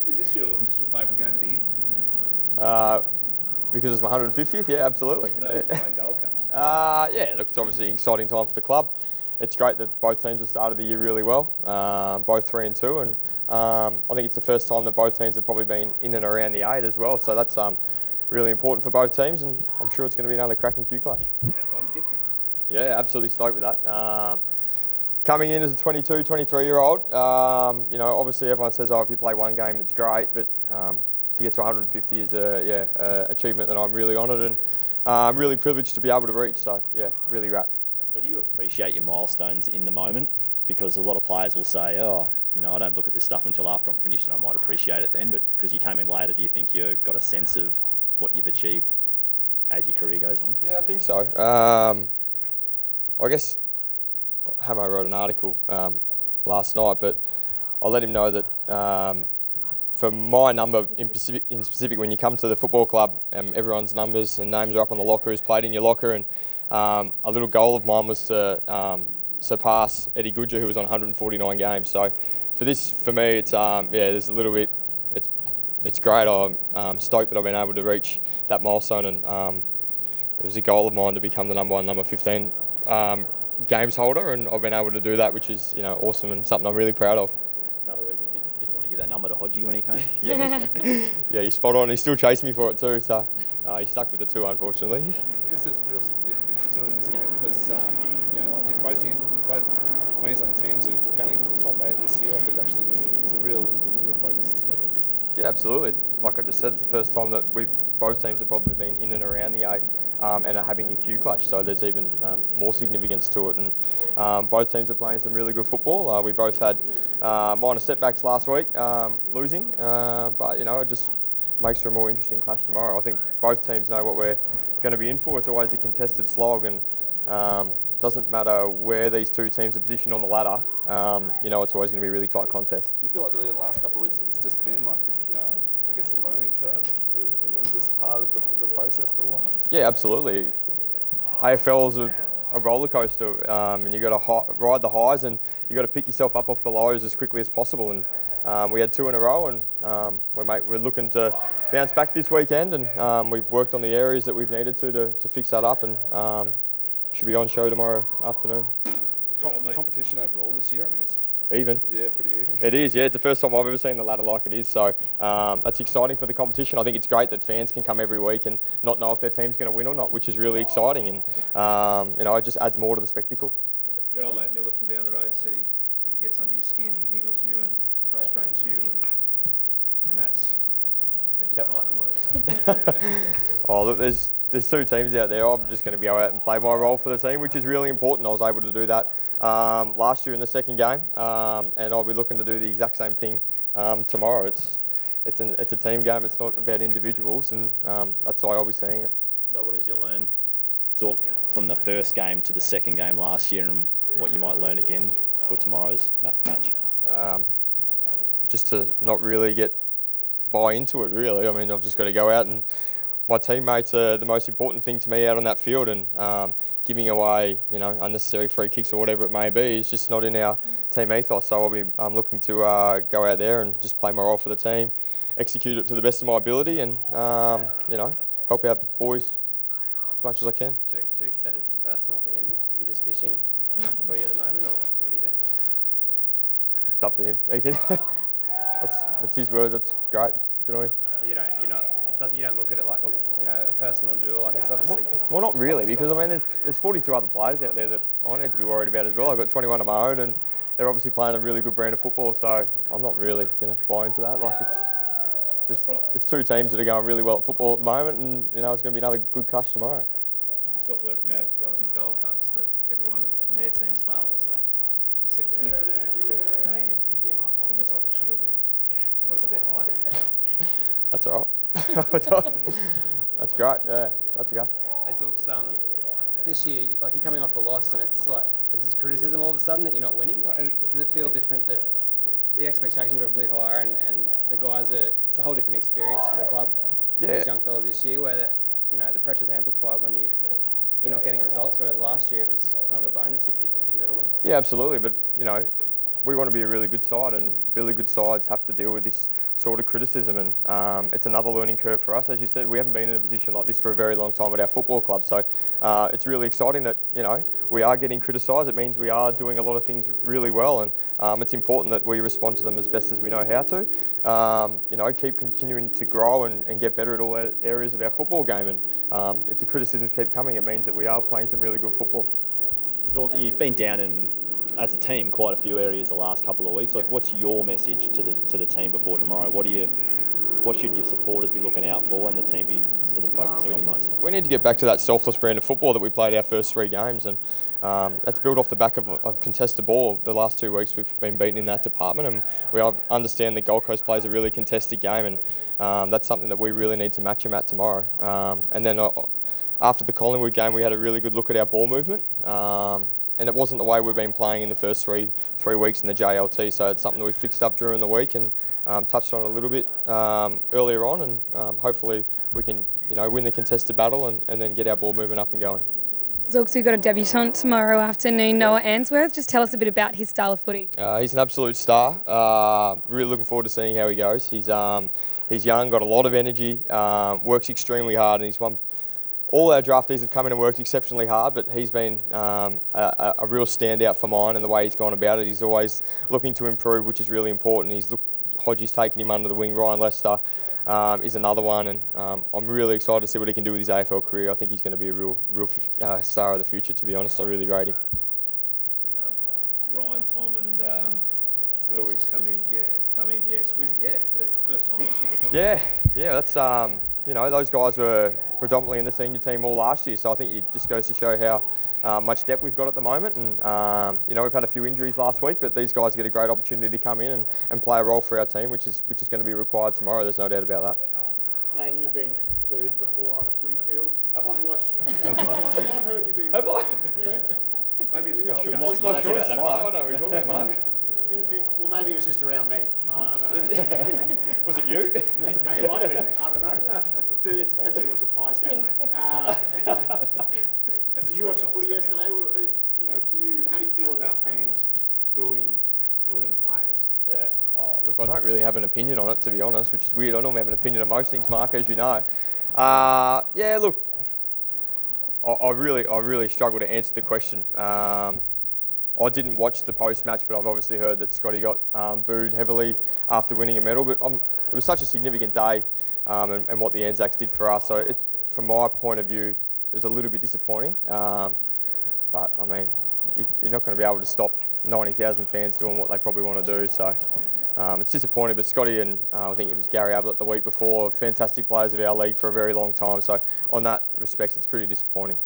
Is this your favourite game of the year? Because it's my 150th, yeah, absolutely. No, it's playing Gold Coast. Yeah, look, it's obviously an exciting time for the club. It's great that both teams have started the year really well, both 3-2, and I think it's the first time that both teams have probably been in and around the 8 as well. So that's really important for both teams, and I'm sure it's going to be another cracking Q clash. At 150. Yeah, absolutely stoked with that. Coming in as a 22, 23-year-old, obviously everyone says, oh, if you play one game, it's great, but to get to 150 is a achievement that I'm really honoured and I'm really privileged to be able to reach. So yeah, really wrapped. So do you appreciate your milestones in the moment? Because a lot of players will say, oh, I don't look at this stuff until after I'm finished and I might appreciate it then. But because you came in later, do you think you've got a sense of what you've achieved as your career goes on? Yeah, I think so. I guess Hamo wrote an article last night, but I let him know that for my number in specific, when you come to the football club, everyone's numbers and names are up on the locker, who's played in your locker, and a little goal of mine was to surpass Eddie Goodger, who was on 149 games. So for me, it's there's a little bit. It's great. I'm stoked that I've been able to reach that milestone, and it was a goal of mine to become the number 15 games holder, and I've been able to do that, which is awesome and something I'm really proud of. Another reason you didn't want to give that number to Hodgie when he came? Yeah, he's spot on. He's still chasing me for it too, so he's stuck with the 2, unfortunately. I guess there's real significance to in this game because both Queensland teams are gunning for the top 8 this year. Like it's a real focus this year. Yeah, absolutely. Like I just said, it's the first time that both teams have probably been in and around the 8 and are having a Q clash, so there's even more significance to it. And both teams are playing some really good football. We both had minor setbacks last week, losing, but it just makes for a more interesting clash tomorrow. I think both teams know what we're going to be in for. It's always a contested slog, and doesn't matter where these two teams are positioned on the ladder. It's always going to be a really tight contest. Do you feel like the last couple of weeks it's just been like, I guess, a learning curve, and just part of the process for the Lions? Yeah, absolutely. AFL's a roller coaster, and you've got to ride the highs, and you've got to pick yourself up off the lows as quickly as possible. And we had 2 in a row, and we're looking to bounce back this weekend, and we've worked on the areas that we've needed to fix that up, and should be on show tomorrow afternoon. The competition overall this year, I mean, it's even. Yeah, pretty even. It is, yeah. It's the first time I've ever seen the ladder like it is. So that's exciting for the competition. I think it's great that fans can come every week and not know if their team's going to win or not, which is really exciting. And, it just adds more to the spectacle. The old mate Miller from down the road said he gets under your skin, he niggles you and frustrates you, and that's fighting words. Oh, look, there's 2 teams out there. I'm just going to go out and play my role for the team, which is really important. I was able to do that last year in the second game, and I'll be looking to do the exact same thing tomorrow. It's a team game. It's not about individuals, and that's the way I'll be seeing it. So what did you learn, Zork, from the first game to the second game last year, and what you might learn again for tomorrow's match? Just to not really buy into it, really. I mean, I've just got to go out, and my teammates are the most important thing to me out on that field, and giving away, unnecessary free kicks or whatever it may be is just not in our team ethos. So I'm looking to go out there and just play my role for the team, execute it to the best of my ability, and help our boys as much as I can. Chuk said it's personal for him. Is he just fishing for you at the moment, or what do you think? It's up to him. That's his words. That's great. Good on him. So you don't look at it like a personal duel. Like it's obviously. Well, not really, because I mean, there's 42 other players out there that I need to be worried about as well. I've got 21 of my own, and they're obviously playing a really good brand of football. So I'm not really going to buy into that. Like it's 2 teams that are going really well at football at the moment, and it's going to be another good clash tomorrow. We just got word from our guys on the Gold Coast that everyone from their team is available today, except him to talk to the media. It's almost like they're shielding him, almost like they're hiding. That's all right. That's great. Yeah, that's okay. Hey Zorks, this year, like you're coming off a loss, and it's like there's criticism all of a sudden that you're not winning. Like, does it feel different that the expectations are really higher, and the guys it's a whole different experience for the club? Yeah. These young fellas this year, where the pressure's amplified when you're not getting results, whereas last year it was kind of a bonus if you got a win. Yeah, absolutely. But we want to be a really good side, and really good sides have to deal with this sort of criticism, and it's another learning curve for us. As you said, we haven't been in a position like this for a very long time at our football club, so it's really exciting that, you know, we are getting criticised. It means we are doing a lot of things really well, and it's important that we respond to them as best as we know how to. You know, keep continuing to grow and get better at all areas of our football game, and if the criticisms keep coming, it means that we are playing some really good football. Zorko, you've been down in, as a team, quite a few areas the last couple of weeks. Like, what's your message to the team before tomorrow? What should your supporters be looking out for and the team be sort of focusing on most? We need to get back to that selfless brand of football that we played our first 3 games, and that's built off the back of contested ball. The last 2 weeks we've been beaten in that department, and we understand that Gold Coast plays a really contested game, and that's something that we really need to match them at tomorrow. And then after the Collingwood game, we had a really good look at our ball movement. And it wasn't the way we've been playing in the first three weeks in the JLT, so it's something that we fixed up during the week and touched on a little bit earlier on, and hopefully we can, you know, win the contested battle and then get our ball movement up and going. Zorko, we've got a debutant tomorrow afternoon, Noah Answorth. Just tell us a bit about his style of footy. He's an absolute star. Really looking forward to seeing how he goes. He's young, got a lot of energy, works extremely hard, and he's one. All our draftees have come in and worked exceptionally hard, but he's been a real standout for mine, and the way he's gone about it. He's always looking to improve, which is really important. Hodgie's taken him under the wing. Ryan Lester is another one, and I'm really excited to see what he can do with his AFL career. I think he's going to be a real star of the future, to be honest. I really rate him. Ryan, Tom and Louis come in, Squizzy, for the first time this year. Yeah, that's, you know, those guys were predominantly in the senior team all last year, so I think it just goes to show how much depth we've got at the moment, and you know, we've had a few injuries last week, but these guys get a great opportunity to come in and play a role for our team, which is going to be required tomorrow. There's no doubt about that. Dayne, you've been booed before on a footy field. Have I? I've heard you've been. Have I? Yeah. Maybe I know what you're talking about, mate. Well, maybe it was just around me. I don't know. Was it you? It might have been me. I don't know. It depends if it was a Pies game, mate. Did you watch the footy yesterday? You know, how do you feel about fans booing players? Yeah. Oh, look, I don't really have an opinion on it, to be honest, which is weird. I normally have an opinion on most things, Mark, as you know. Yeah, look, I really struggle to answer the question. I didn't watch the post-match, but I've obviously heard that Scotty got booed heavily after winning a medal. But it was such a significant day, and what the Anzacs did for us. So, from my point of view, it was a little bit disappointing. But I mean, you're not going to be able to stop 90,000 fans doing what they probably want to do. So, it's disappointing. But Scotty and I think it was Gary Ablett the week before, fantastic players of our league for a very long time. So, on that respect, it's pretty disappointing.